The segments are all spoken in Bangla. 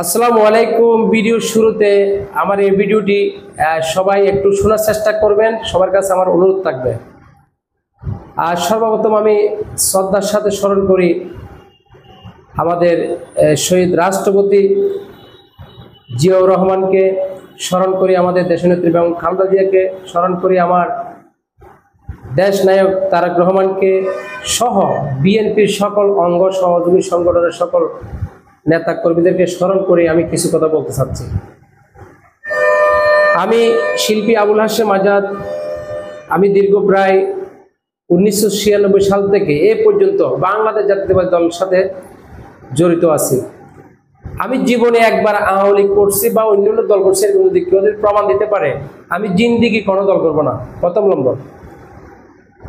আসসালামু আলাইকুম। ভিডিও শুরুতে আমার এই ভিডিওটি সবাই একটু শোনার চেষ্টা করবেন, সবার কাছে আমার অনুরোধ থাকবে। আর সর্বপ্রথম আমি শ্রদ্ধার সাথে স্মরণ করি আমাদের শহীদ রাষ্ট্রপতি জিয়াউর রহমানকে, স্মরণ করি আমাদের দেশনেত্রী বেগম খালেদা জিয়াকে, স্মরণ করি আমার দেশ নায়ক তারেক রহমানকে সহ বিএনপির সকল অঙ্গ সহযোগী সংগঠনের সকল নেতা কর্মীদেরকে স্মরণ করে আমি কিছু কথা বলতে চাচ্ছি। আমি শিল্পী আবুল হাশেম আজাদ। আমি দীর্ঘ প্রায় 1996 সাল থেকে এ পর্যন্ত বাংলাদেশ জাতীয়তাবাদী দলের সাথে জড়িত আছি। আমি জীবনে একবার আওয়ামী লীগ করছি বা অন্যান্য দল করছি, এর যদি কেউ প্রমাণ দিতে পারে আমি জিন্দিগি কোনো দল করবো না, প্রথম নম্বর।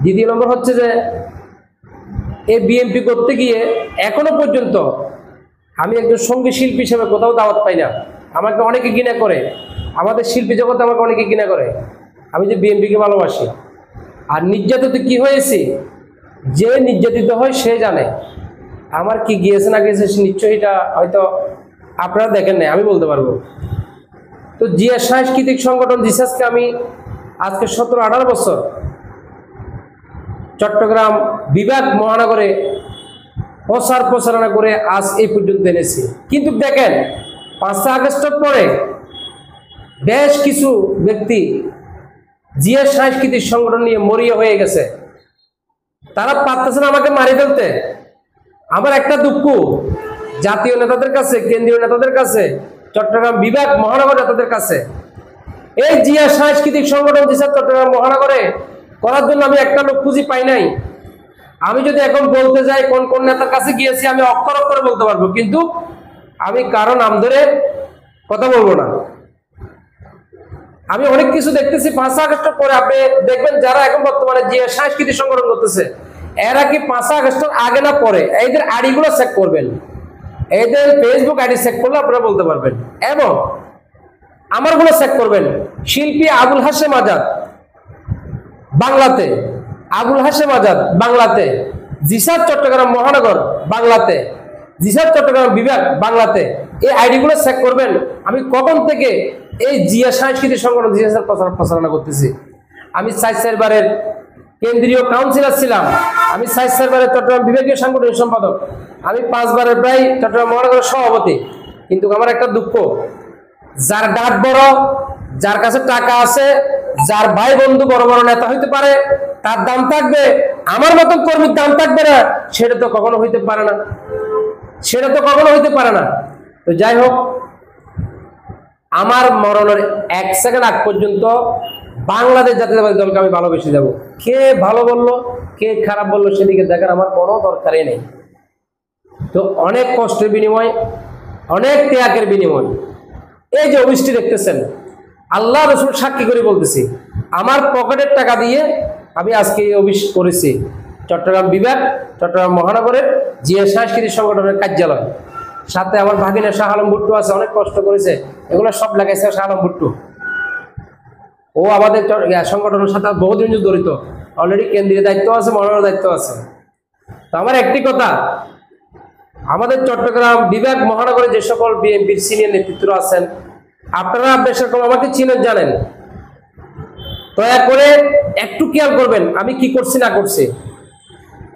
দ্বিতীয় নম্বর হচ্ছে যে এই বিএনপি করতে গিয়ে এখনো পর্যন্ত আমি একজন সঙ্গীত শিল্পী হিসেবে কোথাও দাওয়াত পাই না। আমাকে অনেকে ঘৃণা করে, আমাদের শিল্পী জগতে আমাকে অনেকে ঘৃণা করে, আমি যে বিএনপিকে ভালোবাসি। আর নির্যাতিত কি হয়েছি, যে নির্যাতিত হয় সে জানে আমার কি গিয়েছে না গিয়েছে, নিশ্চয়ই এটা হয়তো আপনারা দেখেন নাই, আমি বলতে পারবো। তো জিয়া সাংস্কৃতিক সংগঠন জিসাসকে আমি আজকে 17-18 বছর চট্টগ্রাম বিভাগ মহানগরে প্রচারণা করে আজ এই পর্যন্ত এনেছি। কিন্তু দেখেন 5 আগস্টের পরে বেশ কিছু ব্যক্তি জিয়া সাংস্কৃতিক সংগঠন নিয়ে মরিয়া হয়ে গেছে, তারা পারতেছে না আমাকে মারি ফেলতে। আমার একটা দুঃখ জাতীয় নেতাদের কাছে, কেন্দ্রীয় নেতাদের কাছে, চট্টগ্রাম বিভাগ মহানগর নেতাদের কাছে, এই জিয়া সাংস্কৃতিক সংগঠন জিসাস চট্টগ্রাম মহানগরে করার জন্য আমি একটা লোক খুঁজি পাই নাই। আমি যদি এখন বলতে যাই কোন কোন নেতার কাছে গিয়েছি আমি অক্ষর অক্ষরে বলতে পারবো, কিন্তু আমি কারো নাম ধরে কথা বলবো না। আমি অনেক কিছু দেখতেছি 5 আগস্টের পরে, আপনি দেখবেন যারা এখন বর্তমানে যে সাংস্কৃতিক সংগঠন করতেছে এরা কি 5 আগস্টের আগে না পরে, এদের আইডিগুলো চেক করবেন, এদের ফেসবুক আইডি চেক করলে আপনারা বলতে পারবেন। এবং আমারগুলো চেক করবেন। শিল্পী আবুল হাশেম আজাদ বাংলাতে, আবুল হাশেম আজাদ বাংলাতে, জিসাস চট্টগ্রাম মহানগর বাংলাতে, জিসাস চট্টগ্রাম বিভাগ বাংলাতে, এই আইডিগুলো চেক করবেন। আমি কখন থেকে এই জিয়া সাংস্কৃতিক সংগঠন জিসাসের প্রচারণা করতেছি। আমি 4 বারের কেন্দ্রীয় কাউন্সিলর ছিলাম, আমি 4 বারের চট্টগ্রাম বিভাগীয় সাংগঠনিক সম্পাদক, আমি 5 বারের প্রায় চট্টগ্রাম মহানগরের সভাপতি। কিন্তু আমার একটা দুঃখ, যার ডাক বড়, যার কাছে টাকা আছে, যার ভাই বন্ধু বড় বড় নেতা হইতে পারে, তার দাম থাকবে, আমার মতন কর্মীর দাম থাকবে না, সেটা তো কখনো হইতে পারে না, সেটা তো কখনো হইতে পারে না। তো যাই হোক, আমার মরণের 1 সেকেন্ড আগ পর্যন্ত বাংলাদেশ জাতীয়তাবাদী দলকে আমি ভালোবেসে যাব। কে ভালো বললো কে খারাপ বললো সেদিকে দেখার আমার কোনো দরকারই নেই। তো অনেক কষ্টের বিনিময়, অনেক ত্যাগের বিনিময় এই যে অফিসটি দেখতেছেন, আল্লাহ রসুল সাক্ষী করে বলতেছি, আমার পকেটের টাকা দিয়ে আমি আজকে এই অফিস করেছি। চট্টগ্রাম বিভাগ, চট্টগ্রাম মহানগরের জিয়া সাংস্কৃতিক সংগঠনের কার্যালয়, সাথে আমার ভাগিনা শাহ আলম ভুট্টু আছে, অনেক কষ্ট করেছে, এগুলো সব লাগাইছে শাহ আলম ভুট্টু। ও আমাদের সংগঠনের সাথে বহুদিন জড়িত, অলরেডি কেন্দ্রীয় দায়িত্ব আছে, মহানগরের দায়িত্ব আছে। তো আমার একটি কথা, আমাদের চট্টগ্রাম বিভাগ মহানগরে যে সকল বিএনপির সিনিয়র নেতৃত্বরা আছেন, আপনারা বেশ রকম আমাকে চিনেন, জানেন, দয়া করে একটু খেয়াল করবেন আমি কি করছি না করছি।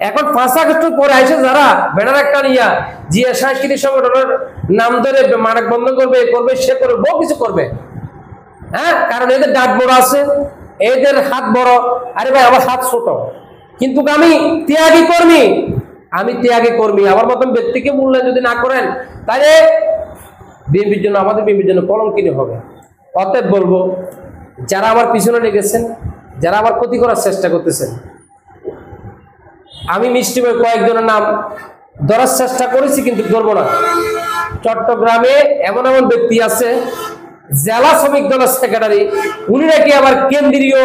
এখন 5 আগস্টের পরে এসে যারা ব্যানার একটা নিয়ে জিয়া সাংস্কৃতিক সংগঠনের নাম ধরে মানক বন্ধ করবে, করবে সে করবে, বহু কিছু করবে, হ্যাঁ, কারণ এদের ডাক বড় আছে, এদের হাত বড়। আরে ভাই, আমার হাত ছোট, কিন্তু আমি ত্যাগী কর্মী, আমি ত্যাগী কর্মী। আমার মতন ব্যক্তিকে মূল্যায়ন যদি না করেন তাহলে বিএনপির জন্য, আমাদের বিএনপির জন্য কলঙ্কিনী হবে। অতএব বলবো, যারা আমার পিছনে লেগেছেন, যারা আমার ক্ষতি করার চেষ্টা করতেছেন, আমি মিষ্টিময় কয়েকজনের নাম ধরার চেষ্টা করেছি কিন্তু ধরবো না। চট্টগ্রামে এমন এমন ব্যক্তি আছে, জেলা শ্রমিক দলের সেক্রেটারি, উনি নাকি আবার কেন্দ্রীয়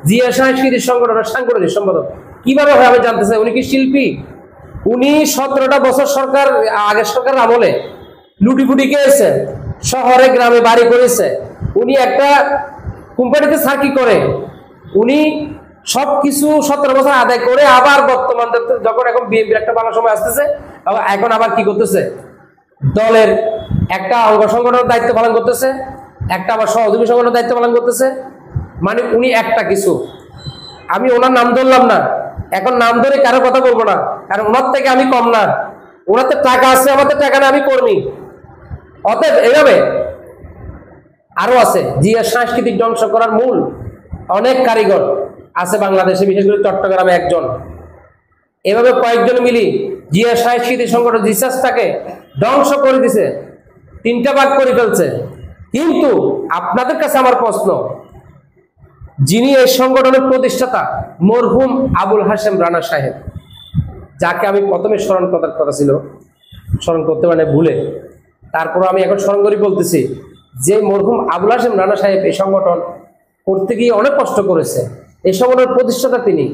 জিয়া সাংস্কৃতিক সংগঠনের সাংগঠনিক সম্পাদক। কিভাবে হয় আমি জানতে চাই। উনি কি শিল্পী? উনি 17টা বছর সরকার, আগের সরকার আমলে লুটিফুটি খেয়েছে, শহরে গ্রামে বাড়ি করেছে, উনি একটা কোম্পানিতে চাকরি করে, উনি সবকিছু 17 বছর আদায় করে আবার বর্তমান যখন এখন বিএনপির একটা ভালো সময় আসতেছে, এখন আবার কি করতেছে, দলের একটা অঙ্গ সংগঠনের দায়িত্ব পালন করতেছে, একটা আবার সহযোগী সংগঠনের দায়িত্ব পালন করতেছে। মানে উনি একটা কিছু, আমি ওনার নাম ধরলাম না, এখন নাম ধরে কারো কথা বলবো না, কারণ ওনার থেকে আমি কম না। ওনার তো টাকা আছে, আমাদের টাকা না, আমি কর্মী। অতএব এইভাবে আরো আছে। জিয়া সাংস্কৃতিক ধ্বংস করার মূল অনেক কারিগর আছে বাংলাদেশে, বিশেষ করে চট্টগ্রামে একজন। এভাবে কয়েকজন মিলি জিয়া সাংস্কৃতিক সংগঠন জিসাসটাকে ধ্বংস করে দিছে, 3টা ভাগ করে ফেলছে। কিন্তু আপনাদের কাছে আমার প্রশ্ন, যিনি এই সংগঠনের প্রতিষ্ঠাতা মরহুম আবুল হাশেম রানা সাহেব, যাকে আমি প্রথমে স্মরণ করার কথা ছিল, স্মরণ করতে মানে ভুলে, তারপর আমি এখন স্মরণ করে বলতেছি যে মরহুম আবুল হাশেম রানা সাহেব এই সংগঠন করতে গিয়ে অনেক কষ্ট করেছে। এই সংগঠনের প্রতিষ্ঠাতা তিনি।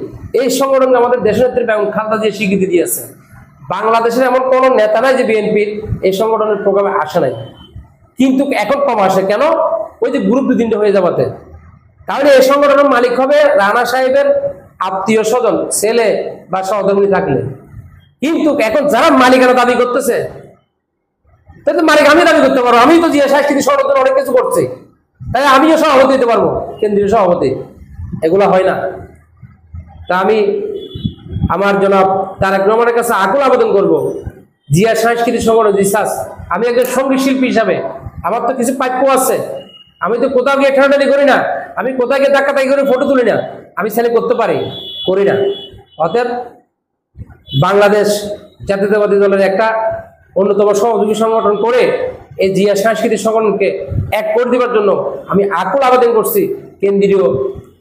এই সংগঠন আমাদের দেশনেত্রী বেগম খালেদা জিয়া স্বীকৃতি দিয়েছে। বাংলাদেশের এমন কোনো নেতা নাই যে বিএনপির এই সংগঠনের প্রোগ্রামে আসে নাই, কিন্তু এখন কম আসে কেন? ওই যে গ্রুপ 2-3টে হয়ে যাবাতে। তাহলে এই সংগঠনের মালিক হবে রানা সাহেবের আত্মীয় স্বজন, ছেলে বা সহধর্মিণী থাকলে। কিন্তু এখন যারা মালিকানা দাবি করতেছে, তাহলে মালিক আমি দাবি করতে পারবো, আমি তো জিয়া সাংস্কৃতিক সংগঠন অনেক কিছু করছি, তাই আমিও সভাপতি দিতে পারবো, কেন্দ্রীয় সভাপতি। এগুলো হয় না। তা আমি আমার জনাব তারেক রহমানের কাছে আকুল আবেদন করব, জিয়া সাংস্কৃতিক সংগঠন জিসাস, আমি একজন সঙ্গীত শিল্পী হিসাবে আমার তো কিছু প্রাপ্য আছে। আমি তো কোথাও গিয়ে ঠেলাঠেলি করি না, আমি কোথাও গিয়ে ধাক্কাধাক্কি করে ফটো তুলি না, আমি ছেলে করতে পারি, করি না। অতএব বাংলাদেশ জাতীয়তাবাদী দলের একটা অন্যতম সহযোগী সংগঠন করে এই জিয়া সাংস্কৃতিক সংগঠনকে এক করে দেওয়ার জন্য আমি আকুল আবেদন করছি কেন্দ্রীয়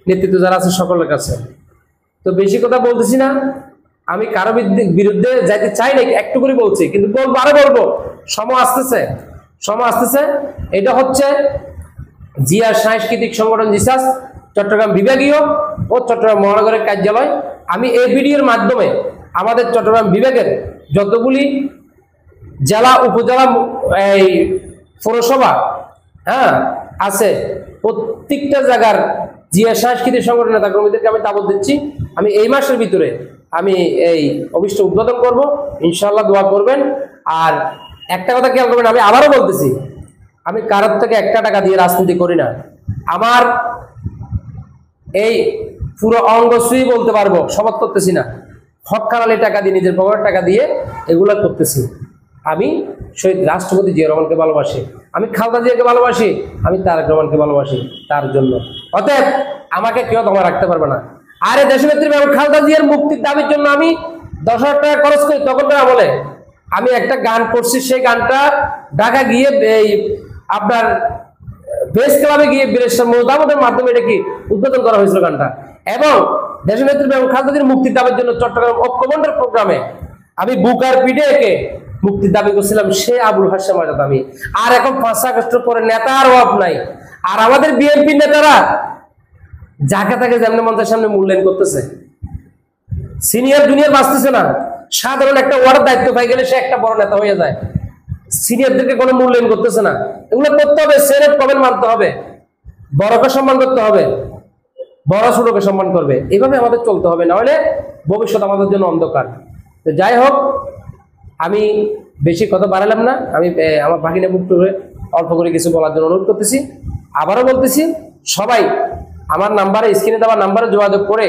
নেতৃত্ব যারা আছে সকলের কাছে। তো বেশি কথা বলতেছি না, আমি কারো বিরুদ্ধে যাইতে চাই না, একটু করে বলছি, কিন্তু বলবো, আরো বলবো, সময় আসতেছে, সময় আসতেছে। এটা হচ্ছে জিয়া সাংস্কৃতিক সংগঠন জিসাস চট্টগ্রাম বিভাগীয় ও চট্টগ্রাম মহানগরের কার্যালয়। আমি এই ভিডিওর মাধ্যমে আমাদের চট্টগ্রাম বিভাগের যতগুলি জেলা উপজেলা এই পৌরসভা আছে, প্রত্যেকটা জায়গার জিয়া সাংস্কৃতিক সংগঠন নেতা কর্মীদেরকে আমি দাবত দিচ্ছি, আমি এই মাসের ভিতরে আমি এই অফিসটা উদ্বোধন করব, ইনশাআল্লাহ দোয়া করবেন। আর একটা কথা খেয়াল করবেন, আমি আবারও বলতেছি, আমি কারোর থেকে একটা টাকা দিয়ে রাজনীতি করি না। আমার এই পুরো অঙ্গসুই বলতে পারবো, শপথ করতেছি না, হক কানালি টাকা দিয়ে, নিজের পকেটের টাকা দিয়ে এগুলো করতেছি। আমি শহীদ রাষ্ট্রপতি জিয়া রহমানকে ভালোবাসি, আমি খালেদা জিয়াকে ভালোবাসি, আমি তারেক রহমানকে ভালোবাসি, তার জন্য। অতএব আমাকে কেউ দমা রাখতে পারবে না। আর এই দেশনেত্রী বেগম খালেদা জিয়ার মুক্তির দাবির জন্য আমি 10,000 টাকা খরচ করি, তখনকার আমলে আমি একটা গান করছি, সেই গানটা ঢাকা গিয়ে এই আপনার প্রেস ক্লাবে গিয়ে বীরেশ্বর মোদামতের মাধ্যমে এটা কি উদ্বোধন করা হয়েছিল গানটা। এবং দেশনেত্রী বেগম খালেদা জিয়ার মুক্তির দাবির জন্য চট্টগ্রাম ঐক্যমণ্ডের প্রোগ্রামে আমি বুকার পিঠে একে মুক্তির দাবি করছিলাম, সে আবুল হাশেম আজাদ আমি। আর এখন 5 আগস্টের পরে নেতার অভাব নাই। আর আমাদের বিএনপি নেতারা যাকে তাকে যেমন মঞ্চের সামনে মূল্যায়ন করতেছে, সিনিয়র জুনিয়র বাঁচতেছে না। সাধারণ একটা ওয়ার্ডের দায়িত্ব পাই গেলে সে একটা বড় নেতা হয়ে যায়, সিনিয়রদেরকে কোনো মূল্যায়ন করতেছে না। এগুলো করতে হবে, সেনেট কমেন্ট মানতে হবে, বড়কে সম্মান করতে হবে, বড় ছোটকে সম্মান করবে, এইভাবে আমাদের চলতে হবে, নাহলে ভবিষ্যৎ আমাদের জন্য অন্ধকার। তো যাই হোক, আমি বেশি কথা বাড়ালাম না, আমি আমার ভাগিনা মুক্ত হয়ে অল্প করে কিছু বলার জন্য অনুরোধ করতেছি। আবারও বলতেছি, সবাই আমার নাম্বারে, স্ক্রিনে দেওয়া নাম্বারে যোগাযোগ করে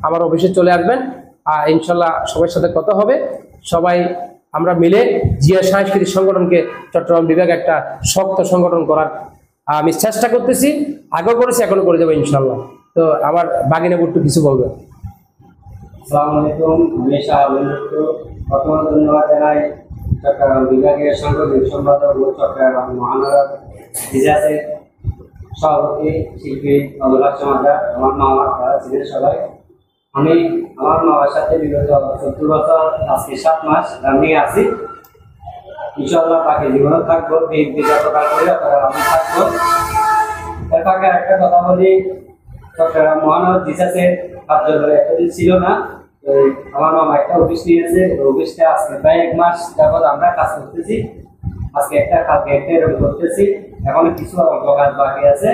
আমার অফিসে চলে আসবেন, আর ইনশাল্লাহ সবার সাথে কথা হবে। সবাই আমরা মিলে জিয়া সাংস্কৃতিক সংগঠনকে চট্টগ্রাম বিভাগে একটা শক্ত সংগঠন করার আমি চেষ্টা করতেছি, আগেও করেছি, এখনো করে দেবো ইনশাল্লাহ। তো আমার বাগিনা বুট্টু কিছু বলবে। আসসালামু আলাইকুম, আমি প্রথমত ধন্যবাদ জানাই চট্টগ্রাম বিভাগীয় সাংগঠনিক সম্পাদক ও চট্টগ্রাম মহানগর জিসাসের সভাপতি শিল্পী আবুল হাশেম আজাদ, আমার মামা, তারা ছিলেন সবাই। আমি আমার মামার সাথে বিগত 70 বছর আজকে 7 মাস নিয়ে আছি। ইনশাআল্লাহ বাকি জীবনও থাকবো, বিএনপি যতকাল করে আমি থাকবো। এর ফাঁকে একটা কথা বলি, চট্টগ্রাম মহানগর জিসাসের কার্যালয় এতদিন ছিল না। আমার মামা একটা অফিস নিয়েছে, অফিসটা আজকে প্রায় 1 মাস যাবৎ আমরা কাজ করতেছি। আজকে একটা, কালকে একটা, এরকম করতেছি। এখন কিছু অল্প কাজ বাকি আছে।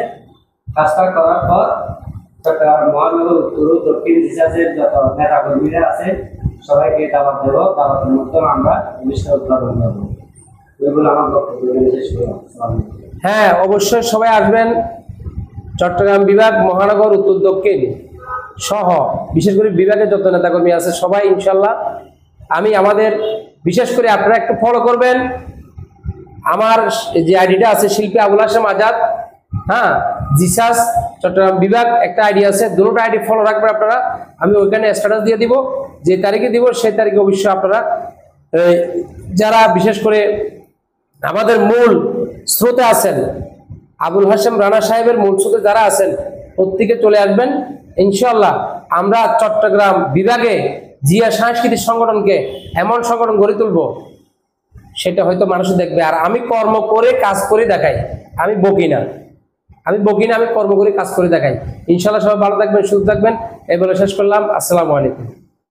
কাজটা করার পর চট্টগ্রাম মহানগর উত্তর ও দক্ষিণ জিসাসের যত নেতা কর্মীরা আছে সবাইকে দাওয়াত দেবো, দাওয়াতের মধ্যে আমরা অফিসটা উদ্বোধন করবো। এগুলো আমার বক্তব্য এখানে শেষ করলাম। আসসালামু আলাইকুম। হ্যাঁ, অবশ্যই সবাই আসবেন। চট্টগ্রাম বিভাগ, মহানগর, উত্তর দক্ষিণ সহ বিশেষ করে বিভাগের যত নেতাকর্মী আছে সবাই ইনশাল্লাহ, আমি আমাদের বিশেষ করে আপনারা একটু ফলো করবেন আমার যে আইডিটা আছে শিল্পী আবুল হাশেম আজাদ, হ্যাঁ, জিসাস চট্টগ্রাম বিভাগ একটা আইডি আছে, দুটো আইডি ফলো রাখবেন আপনারা। আমি ওইখানে স্ট্যাটাস দিয়ে দিব, যে তারিখে দিব সেই তারিখে অবশ্যই আপনারা যারা বিশেষ করে আমাদের মূল স্রোতে আছেন, আবুল হাশেম রানা সাহেবের মূল স্রোতে যারা আছেন প্রত্যেকে চলে আসবেন ইনশাল্লাহ। আমরা চট্টগ্রাম বিভাগে জিয়া সাংস্কৃতিক সংগঠনকে এমন সংগঠন গড়ে তুলব সেটা হয়তো মানুষ দেখবে। আর আমি কর্ম করে কাজ করে দেখাই, আমি বকি না, আমি কর্ম করে কাজ করে দেখাই। ইনশাল্লাহ সবাই ভালো থাকবেন, সুস্থ থাকবেন, এই বলে শেষ করলাম। আসসালামু আলাইকুম।